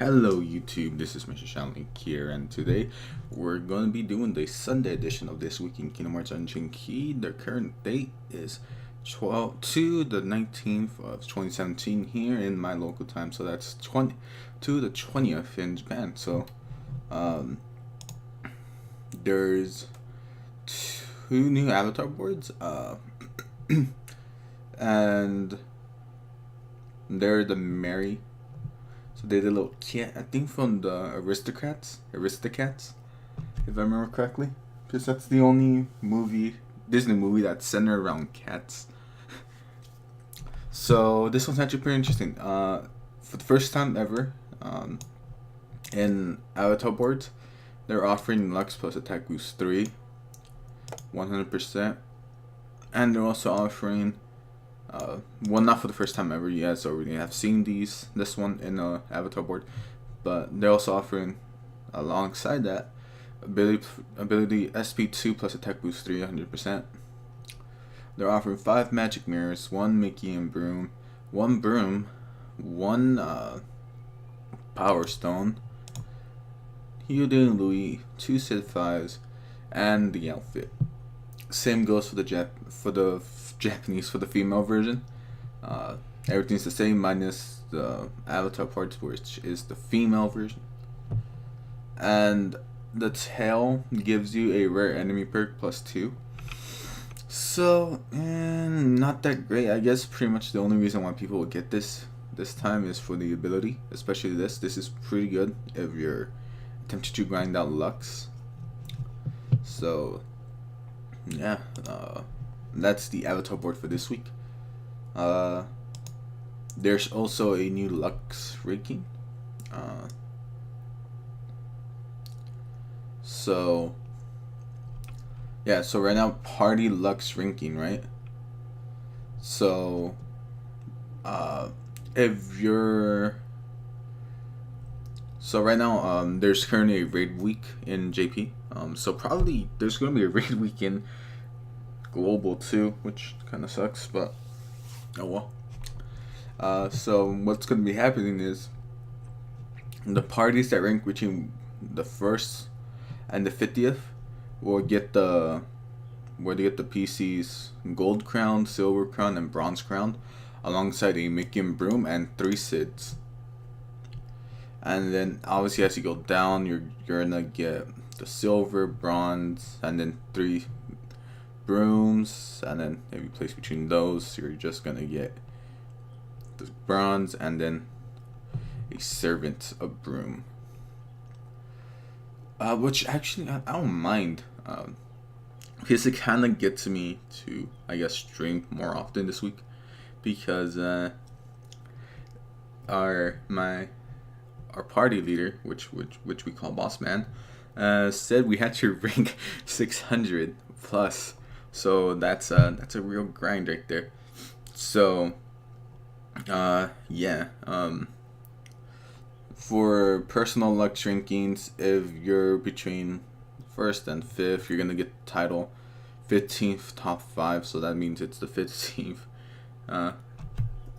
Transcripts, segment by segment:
Hello YouTube, this is Mr. Shanley here, and today we're going to be doing the Sunday edition of This Week in Kingdom Hearts Dungeon Key. The current date is 19th of 2017 here in my local time, so that's 20th in Japan. So there's two new avatar boards, and they're the Mary. So they did a little cat, I think, from the Aristocats, if I remember correctly. Because that's the only Disney movie that's centered around cats. So this one's actually pretty interesting. For the first time ever, in Avatar boards, they're offering Lux plus Attack Boost 3, 100%. And they're also offering well, not for the first time ever. You guys already have seen this one in a Avatar board, but they're also offering, alongside that, ability SP2 plus Attack Boost 3, 100%. They're offering 5 Magic Mirrors, 1 Mickey and Broom, 1 Broom, 1 Power Stone, Hyude and Louis, 2 Sid 5s, and the outfit. Same goes for the Japanese, for the female version. Everything's the same minus the avatar parts, which is the female version. And the tail gives you a rare enemy perk plus 2. So, not that great. I guess pretty much the only reason why people will get this time is for the ability, especially this. This is pretty good if you're attempting to grind out Lux. So, yeah, that's the avatar board for this week. There's also a new Lux ranking. So right now, party Lux ranking, right? So if you're right now, there's currently a raid week in JP. So probably there's gonna be a raid week in global too, which kind of sucks, but oh well. So what's going to be happening is the parties that rank between the 1st and the 50th will get the PC's gold crown, silver crown, and bronze crown, alongside a Mickey and Broom and 3 Sids. And then obviously as you go down, you're gonna get the silver, bronze, and then 3 brooms, and then if you place between those, you're just gonna get the bronze and then a servant of broom, which actually I don't mind, because it kind of gets me to, I guess, stream more often this week, because our party leader, which we call Boss Man, said we had to rank 600 plus. So that's a real grind right there. So for personal Lux rankings, if you're between 1st and 5th, you're gonna get the title 15th top 5. So that means it's the 15th.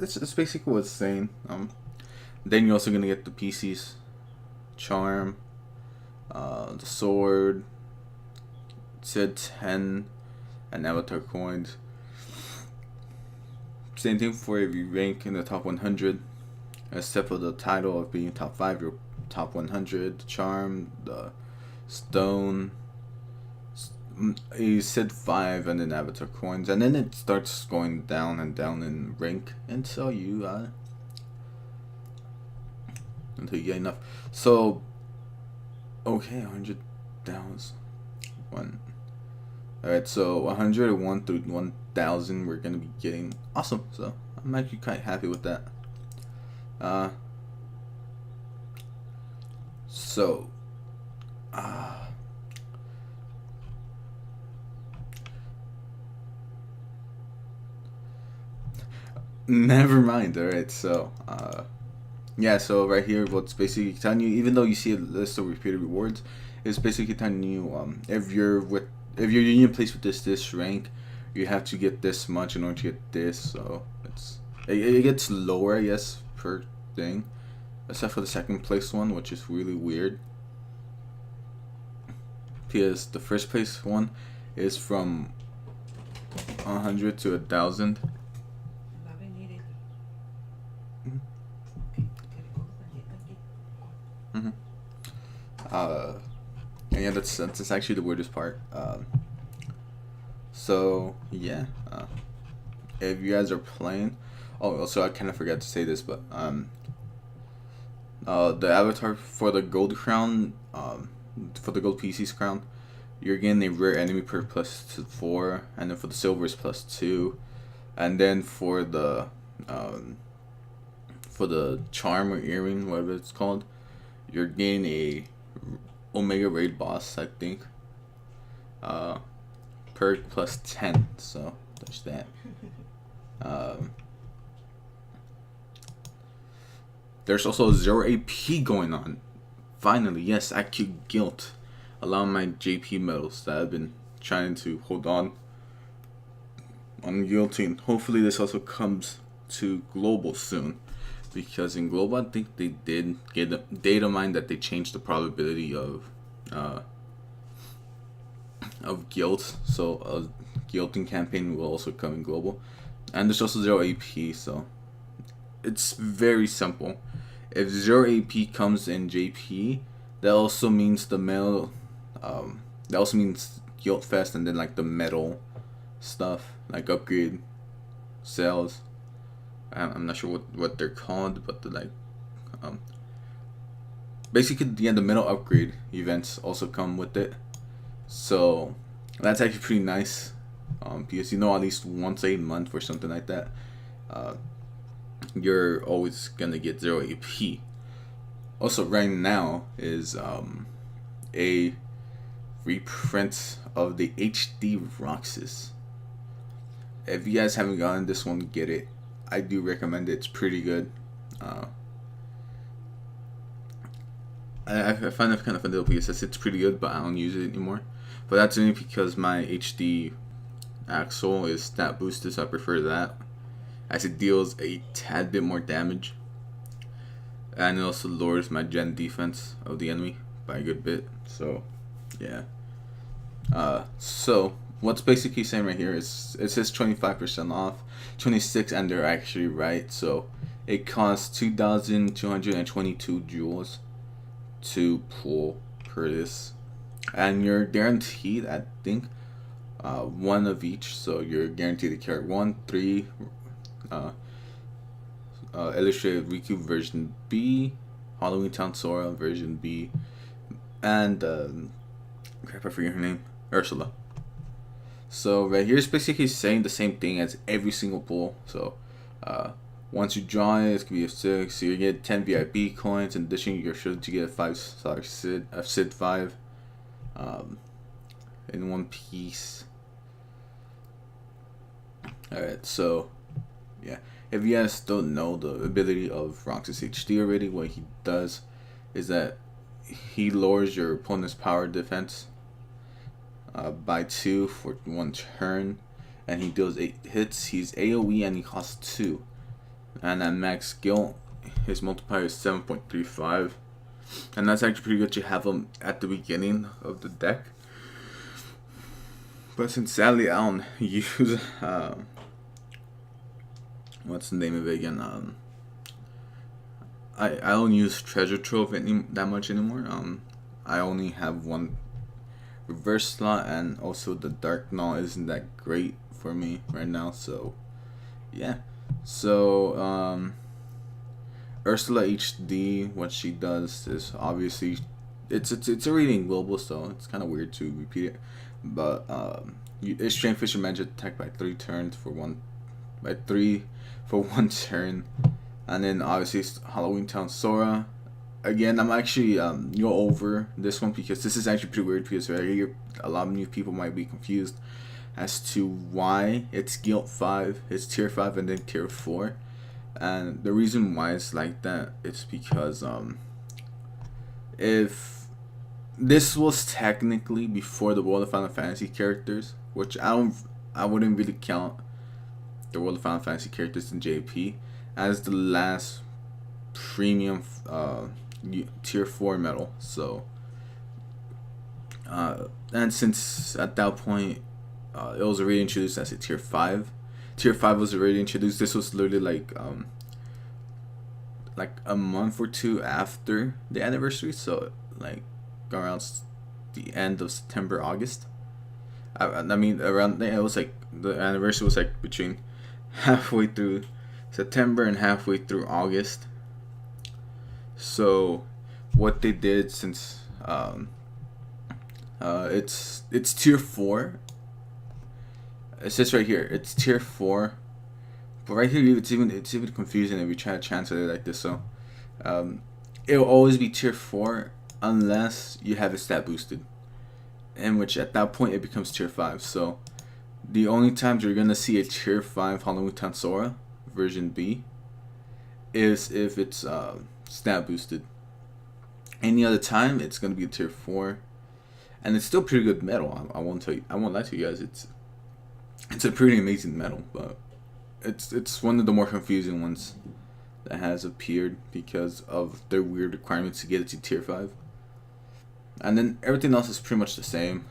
It's basically what it's saying. Then you're also gonna get the PC's charm, the sword, Sid 10. And avatar coins. Same thing for if you rank in the top 100, except for the title of being top 5, your top 100, the charm, the stone, a Sid 5, and then avatar coins, and then it starts going down and down in rank until you get enough. So okay, 100,000 one. Alright, so 101 through 1,000 we're gonna be getting. Awesome. So I'm actually quite happy with that. Never mind. Alright, so so right here, what's basically telling you, even though you see a list of repeated rewards, it's basically telling you if you're union placed with this rank, you have to get this much in order to get this. So it gets lower, I guess, per thing. except for the second place one, which is really weird. Because the first place one is from 100 to 1,000. Mm-hmm. And yeah, that's actually the weirdest part. So yeah, if you guys are playing, oh, also I kind of forgot to say this, but the avatar for the gold crown, for the gold PC's crown, you're getting a rare enemy per +4, and then for the silver is +2, and then for the charm or earring, whatever it's called, you're getting a Omega Raid boss, I think, per +10. So there's that. There's also 0 AP going on. Finally, yes, IQ Guilt. A lot of my JP medals that I've been trying to hold on guillotine. Hopefully this also comes to global soon, because in global I think they did get a data mine that they changed the probability of guilt, so a guillotine campaign will also come in global. And there's also 0 AP, so it's very simple. If 0 AP comes in JP, that also means the metal, that also means Guild Fest, and then like the metal stuff, like upgrade sales. I'm not sure what they're called, but the basically the metal upgrade events also come with it. So that's actually pretty nice, because at least once a month or something like that, you're always gonna get 0 AP. Also, right now is a reprint of the HD Roxas. If you guys haven't gotten this one, get it. I do recommend it. It's pretty good. I find it kind of funny because it's pretty good, but I don't use it anymore. But that's only because my HD Axle is stat boosted, so I prefer that, as it deals a tad bit more damage, and it also lowers my gen defense of the enemy by a good bit. So yeah. So what's basically saying right here is it says 25% off, 26, and they're actually right. So it costs 2,222 jewels to pull per this, and you're guaranteed, I think, one of each. So you're guaranteed to carry 1, 3, Illustrated Riku version B, Halloween Town Sora version B, and crap, I forget her name, Ursula. So right here is basically saying the same thing as every single pull. So once you draw it, it's gonna be a 6. So you get 10 VIP coins. In addition, you're sure to get a 5-star Sid 5 in one piece. Alright, so yeah, if you guys don't know the ability of Roxas HD already, what he does is that he lowers your opponent's power defense by 2 for 1 turn, and he deals 8 hits. He's AoE and he costs 2, and at max skill his multiplier is 7.35, and that's actually pretty good to have him at the beginning of the deck. But since sadly I don't use what's the name of it again? I don't use Treasure Trove that much anymore. I only have 1 reverse slot, and also the Dark Gnaw isn't that great for me right now. So yeah. So Ursula HD, what she does is obviously it's already in global, so it's kind of weird to repeat it. But it's Strength Fisher Magic attack by 3 turns for 1 turn, and then obviously Halloween Town Sora. Again, I'm actually go over this one because this is actually pretty weird, because right here a lot of new people might be confused as to why it's Guild 5, it's tier 5 and then tier 4. And the reason why it's like that is because if this was technically before the World of Final Fantasy characters, which I wouldn't really count the World of Final Fantasy characters in JP as the last premium tier 4 metal. So and since at that point it was already introduced as a tier 5. Tier 5 was already introduced. This was literally like a month or two after the anniversary, so like around the end of September, August. I mean, around it was like the anniversary was like between halfway through September and halfway through August. So what they did, since it's tier 4. It says right here it's tier 4, but right here it's even confusing if you try to translate it like this. So it'll always be tier 4 unless you have it stat boosted, in which at that point it becomes tier 5. So the only times you're gonna see a tier 5 Halloween Town Sora version B is if it's stat boosted. Any other time it's gonna be a tier 4, and it's still pretty good metal. I won't lie to you guys. It's a pretty amazing metal, but it's one of the more confusing ones that has appeared because of their weird requirements to get it to tier 5. And then everything else is pretty much the same.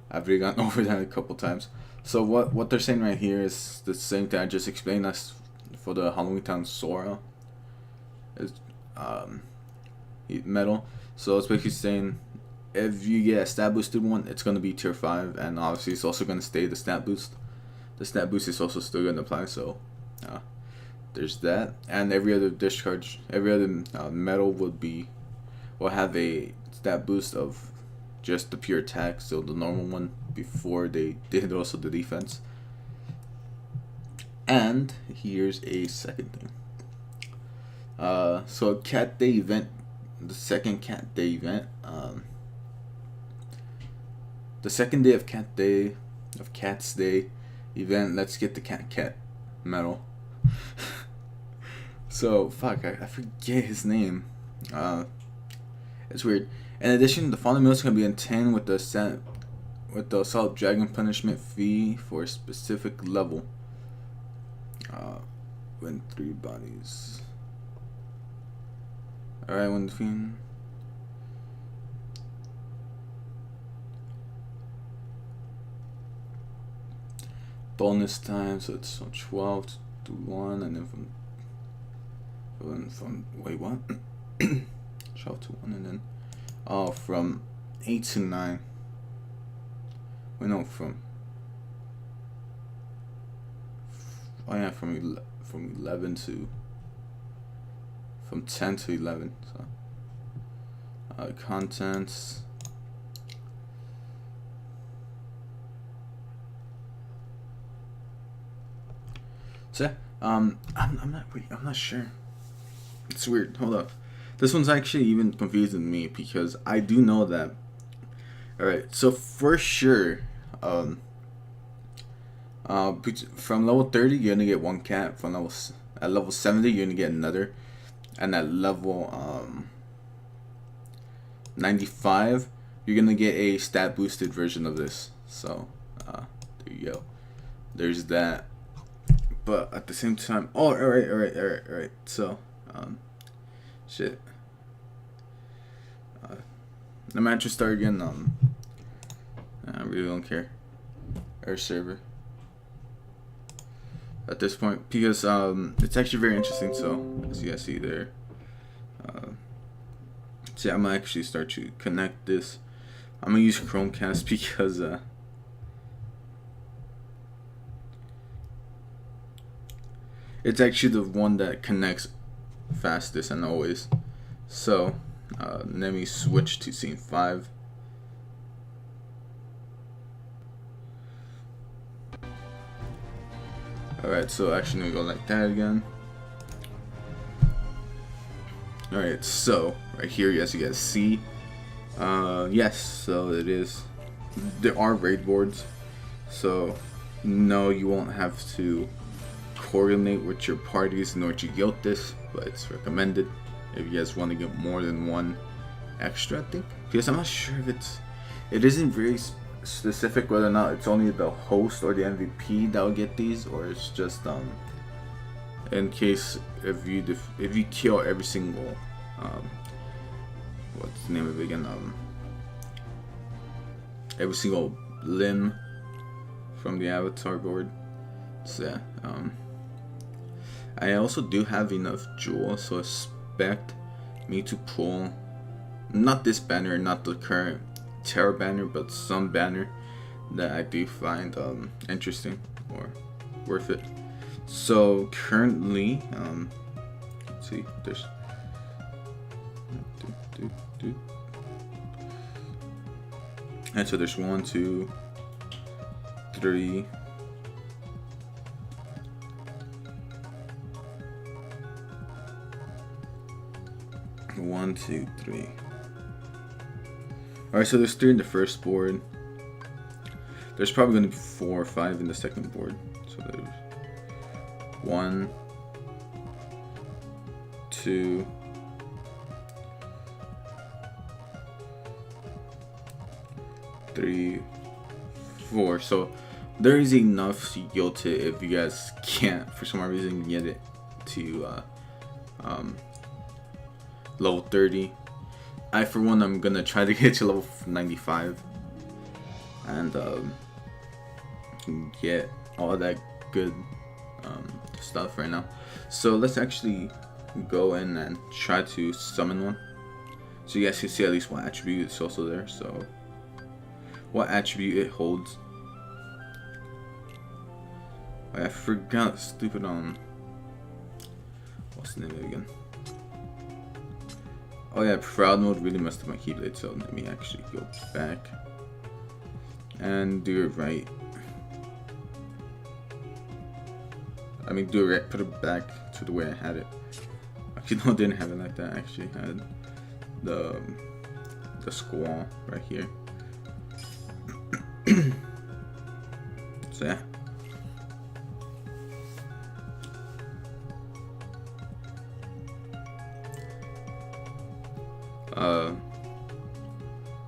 I've already gotten over that a couple times. So what they're saying right here is the same thing I just explained as for the Halloween Town Sora. Is metal. So it's basically saying if you get a stat boosted one, it's gonna be tier 5, and obviously it's also gonna stay the stat boost. The stat boost is also still gonna apply. So there's that, and every other discharge, every other metal will have a stat boost of just the pure attack, so the normal one before they did also the defense. And here's a second thing. So Cat Day event, the second Cat Day event, the second day of Cat's Day event. Let's get the cat medal. So fuck, I forget his name. It's weird. In addition, the following meals can be in 10 with the assault dragon punishment fee for a specific level. Win 3 bodies. Alright, when the fiend. Bonus time, so it's from 12 to 1, and then from wait, what? 12 to 1, and then from 8 to 9. Wait, no, from 11 to, from 10 to 11. So contents. So I'm not sure. It's weird. Hold up. This one's actually even confusing me because I do know that. All right, so for sure, from level 30 you're gonna get one cat. At level 70 you're gonna get another, and at level 95 you're gonna get a stat boosted version of this. So there you go. There's that. But at the same time, all right. So, shit. The match will start again. I really don't care. Our server. At this point, because it's actually very interesting. So, as you guys see there, see, I'm gonna actually start to connect this. I'm gonna use Chromecast because it's actually the one that connects fastest and always. So let me switch to scene 5. Alright, so actually let me go like that again. Alright, so right here, as you guys see, yes, so it is, there are raid boards, so no, you won't have to coordinate with your parties in order to get this, but it's recommended if you guys want to get more than one extra, I think, because I'm not sure if it isn't very specific whether or not it's only the host or the MVP that will get these, or it's just in case if you kill every single what's the name of it again, every single limb from the avatar board. So yeah, I also do have enough jewels, so expect me to pull not this banner, not the current Terra banner, but some banner that I do find interesting or worth it. So currently, let's see, there's and so there's 1, 2, 3. 1, 2, 3. Alright, so there's 3 in the first board. There's probably going to be 4 or 5 in the second board. So there's 1, 2, 3, 4. So there is enough Yote if you guys can't for some reason get it to level 30. I for one I'm gonna try to get to level 95 and get all that good stuff right now. So let's actually go in and try to summon one, so you guys can see at least what attribute is also there. So what attribute it holds. I forgot, stupid what's the name of it again? Oh yeah, Proud Mode really messed up my Keyblade, so let me actually go back and do it right. I mean, do it right, put it back to the way I had it. Actually, no, I didn't have it like that. I actually had the squall right here. So yeah.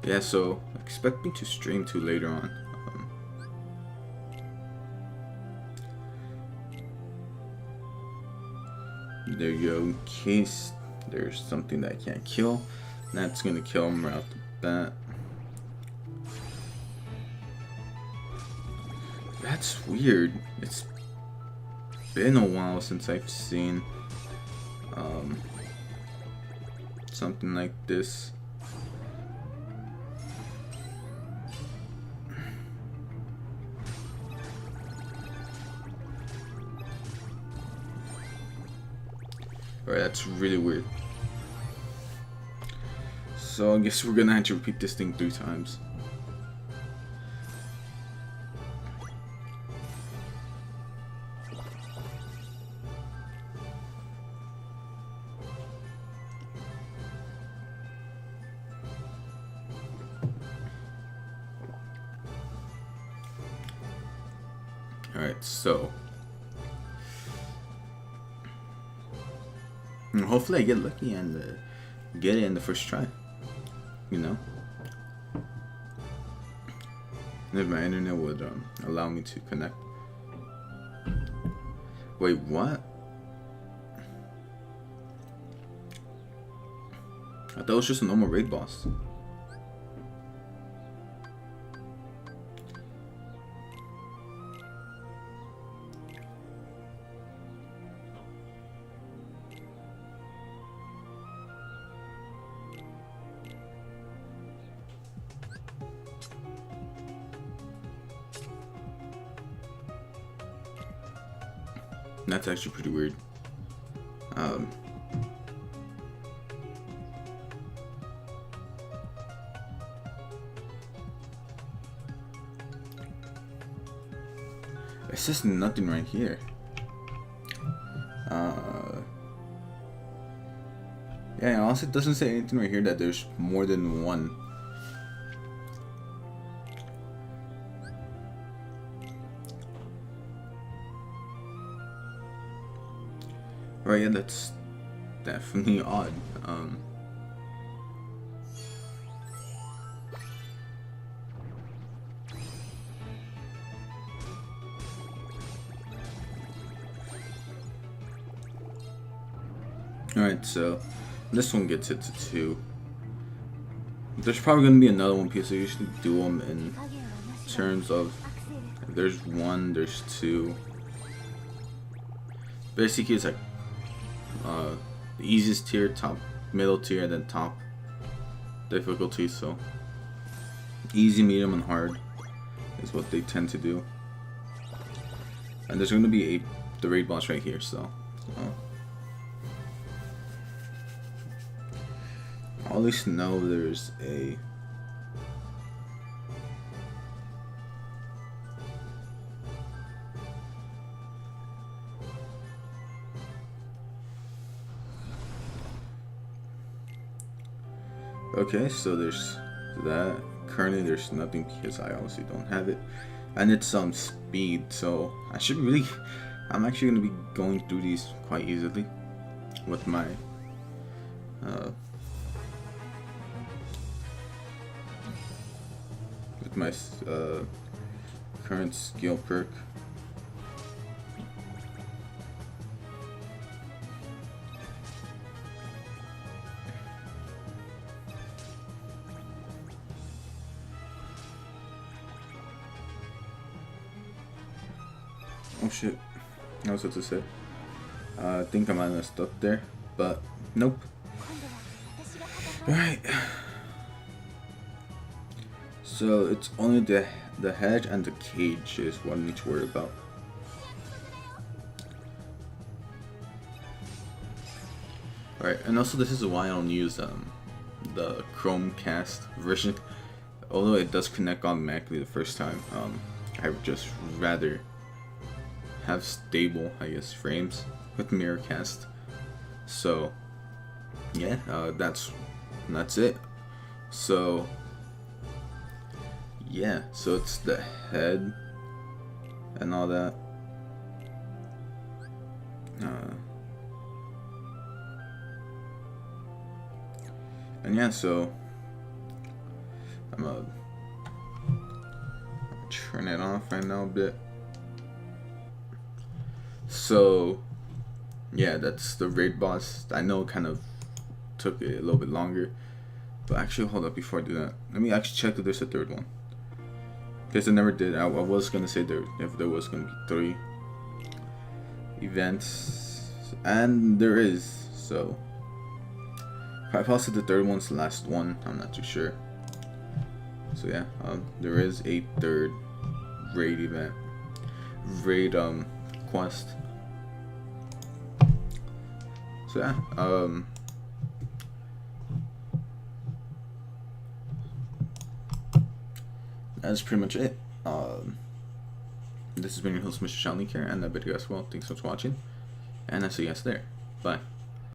Yeah, so expect me to stream too later on. There you go, in case there's something that I can't kill. That's gonna kill him right off the bat. That's weird. It's been a while since I've seen something like this. Alright, that's really weird. So I guess we're gonna have to repeat this thing 3 times. Alright, so hopefully I get lucky and get it in the first try, you know? And if my internet would allow me to connect. Wait, what? I thought it was just a normal raid boss. That's actually pretty weird. It says nothing right here. Yeah, honestly, it doesn't say anything right here that there's more than one. Right, yeah, that's definitely odd. Alright, so this one gets it to 2. There's probably going to be another one because I usually do them in terms of there's 1, there's 2. Basically, it's like the easiest tier, top, middle tier, and then top difficulty. So easy, medium, and hard is what they tend to do. And there's going to be the raid boss right here. So I at least know there's a. Okay, so there's that. Currently there's nothing because I obviously don't have it. And it's speed, so I'm actually gonna be going through these quite easily with my current skill perk. Oh shit, I was about to say. I think I might have messed up there, but nope. Alright. So it's only the hedge and the cage is what I need to worry about. Alright, and also this is why I don't use the Chromecast version. Although it does connect automatically the first time, I would just rather have stable, I guess, frames with Mirrorcast. So yeah, that's it. So yeah, so it's the head and all that. And yeah, so I'm gonna turn it off right now a bit. So yeah, that's the raid boss. I know it kind of took it a little bit longer, but actually hold up before I do that. Let me actually check if there's a third one, because I never did. I was gonna say if there was gonna be 3 events, and there is. So I posted the third one's the last one. I'm not too sure. So yeah, there is a third raid event, raid quest. So yeah, that's pretty much it. This has been your host, Mr. Shaolin here, and I bid you guys well. Thanks so much for watching, and I'll see you guys there. Bye.